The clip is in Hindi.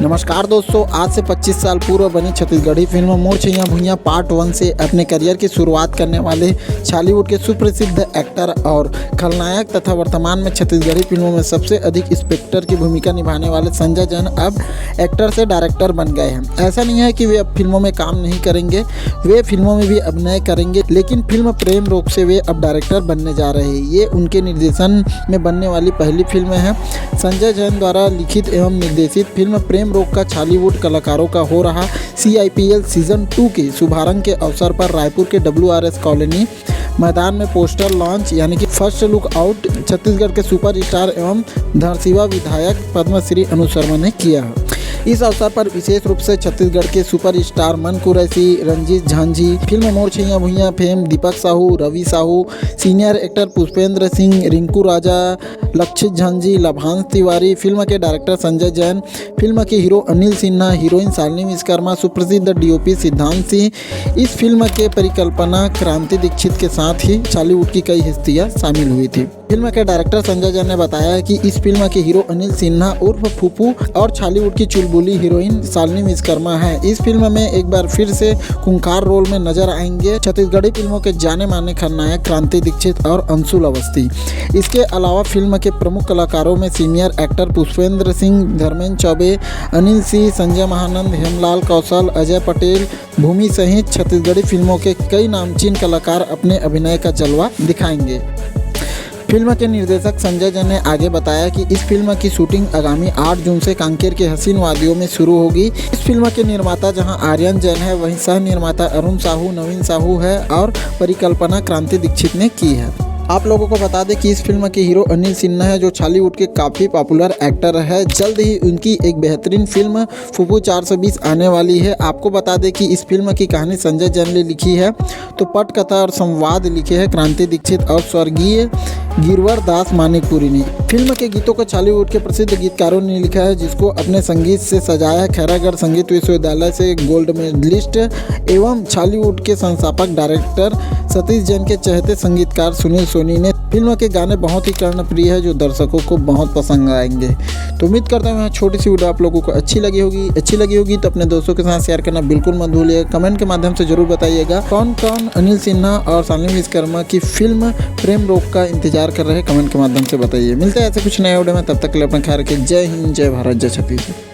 नमस्कार दोस्तों, आज से 25 साल पूर्व बनी छत्तीसगढ़ी फिल्म मोर छैयां भुइयां पार्ट 1 से अपने करियर की शुरुआत करने वाले छॉलीवुड के सुप्रसिद्ध एक्टर और खलनायक तथा वर्तमान में छत्तीसगढ़ी फिल्मों में सबसे अधिक इंस्पेक्टर की भूमिका निभाने वाले संजय जैन अब एक्टर से डायरेक्टर बन गए हैं। ऐसा नहीं है कि वे अब फिल्मों में काम नहीं करेंगे, वे फिल्मों में भी अभिनय करेंगे, लेकिन फिल्म प्रेम रोग से वे अब डायरेक्टर बनने जा रहे हैं। ये उनके निर्देशन में बनने वाली पहली फिल्म है। संजय जैन द्वारा लिखित एवं निर्देशित फिल्म प्रेम रोग का छॉलीवुड कलाकारों का हो रहा CIPL सीजन 2 के शुभारंभ के अवसर पर रायपुर के WRS कॉलोनी मैदान में पोस्टर लॉन्च यानी कि फर्स्ट लुक आउट छत्तीसगढ़ के सुपरस्टार एवं धरसीवा विधायक पद्मश्री अनु शर्मा ने किया। इस अवसर पर विशेष रूप से छत्तीसगढ़ के सुपरस्टार मन कुरैशी, रंजीत झांझी, फिल्म मोर छैयां भुइयां फेम दीपक साहू, रवि साहू, सीनियर एक्टर पुष्पेंद्र सिंह, रिंकू राजा, लक्षित झांझी, लभांश तिवारी, फिल्म के डायरेक्टर संजय जैन, फिल्म के हीरो अनिल सिन्हा, हीरोइन शालिनी विश्वकर्मा, सुप्रसिद्ध DOP सिद्धांत सिंह। इस फिल्म के परिकल्पना क्रांति दीक्षित के साथ ही बॉलीवुड की कई हस्तियां शामिल हुई थी। फिल्म के डायरेक्टर संजय जैन ने बताया कि इस फिल्म के हीरो अनिल सिन्हा उर्फ फूफू और बॉलीवुड की चुलबुली हीरोइन शालिनी विश्वकर्मा है। इस फिल्म में एक बार फिर से खूंखार रोल में नजर आएंगे छत्तीसगढ़ी फिल्मों के जाने माने खलनायक क्रांति दीक्षित और अंशुल अवस्थी। इसके अलावा फिल्म के प्रमुख कलाकारों में सीनियर एक्टर पुष्पेंद्र सिंह, धर्मेंद्र चौबे, अनिल सिंह, संजय महानंद, हेमलाल कौशल, अजय पटेल, भूमि सहित छत्तीसगढ़ी फिल्मों के कई नामचीन कलाकार अपने अभिनय का जलवा दिखाएंगे। फिल्म के निर्देशक संजय जैन ने आगे बताया कि इस फिल्म की शूटिंग आगामी 8 जून से कांकेर के हसीन वादियों में शुरू होगी। इस फिल्म के निर्माता जहां आर्यन जैन है, वहीं सह निर्माता अरुण साहू, नवीन साहू है और परिकल्पना क्रांति दीक्षित ने की है। आप लोगों को बता दें कि इस फिल्म के हीरो अनिल सिन्हा है, जो बॉलीवुड के काफ़ी पॉपुलर एक्टर है। जल्द ही उनकी एक बेहतरीन फिल्म फूफू 420 आने वाली है। आपको बता दें कि इस फिल्म की कहानी संजय जैन ने लिखी है, तो पटकथा और संवाद लिखे हैं क्रांति दीक्षित और स्वर्गीय गिरवर दास मानिकपुरी ने। फिल्म के गीतों को बॉलीवुड के प्रसिद्ध गीतकारों ने लिखा है, जिसको अपने संगीत से सजाया है खैरागढ़ संगीत विश्वविद्यालय से गोल्ड मेडलिस्ट एवं बॉलीवुड के संस्थापक डायरेक्टर सतीश जैन के चहेते संगीतकार सुनील सोनी ने। फिल्म के गाने बहुत ही कर्णप्रिय है, जो दर्शकों को बहुत पसंद आएंगे। तो उम्मीद करता हूँ छोटी सी वीडियो आप लोगों को अच्छी लगी होगी तो अपने दोस्तों के साथ शेयर करना बिल्कुल मत भूलिएगा। कमेंट के माध्यम से जरूर बताइएगा कौन कौन अनिल सिन्हा और शालिनी विश्वकर्मा की फिल्म प्रेम रोग का इंतजार कर रहे हैं। कमेंट के माध्यम से बताइए। मिलते हैं ऐसे कुछ नए वीडियो में, तब तक के लिए अपना ख्याल रखिए। जय हिंद, जय भारत, जय छत्तीसगढ़।